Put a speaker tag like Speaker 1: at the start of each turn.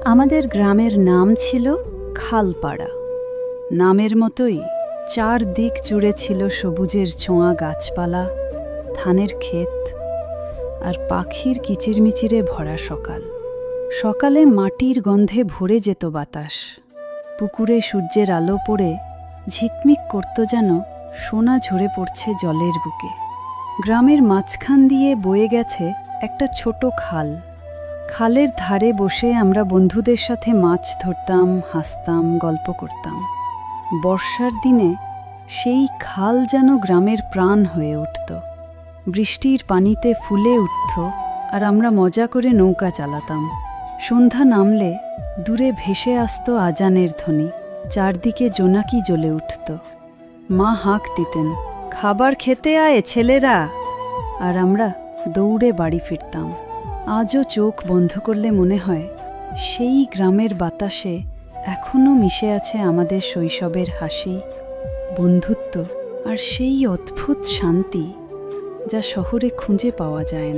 Speaker 1: আমাদের গ্রামের নাম ছিল খালপাড়া। নামের মতোই চারদিক জুড়ে ছিল সবুজের ছোঁয়া গাছপালা, ধানের ক্ষেত আর পাখির কিচিরমিচিরে ভরা সকাল। সকালে মাটির গন্ধে ভরে যেত বাতাস, পুকুরে সূর্যের আলো পড়ে ঝিকমিক করত যেন সোনা ঝরে পড়ছে জলের বুকে। গ্রামের মাঝখান দিয়ে বয়ে গেছে একটা ছোট খাল। খালের ধারে বসে আমরা বন্ধুদের সাথে মাছ ধরতাম, হাসতাম, গল্প করতাম। বর্ষার দিনে সেই খাল যেন গ্রামের প্রাণ হয়ে উঠত। বৃষ্টির পানিতে ফুলে উঠত আর আমরা মজা করে নৌকা চালাতাম। সন্ধ্যা নামলে দূরে ভেসে আসত আজানের ধ্বনি, চারদিকে জোনাকি জ্বলে উঠত। মা হাঁক দিতেন, খাবার খেতে আয় ছেলেরা, আর আমরা দৌড়ে বাড়ি ফিরতাম। আজও চোখ বন্ধ করলে মনে হয় সেই গ্রামের বাতাসে এখনও মিশে আছে আমাদের শৈশবের হাসি, বন্ধুত্ব আর সেই অদ্ভুত শান্তি যা শহরে খুঁজে পাওয়া যায় না।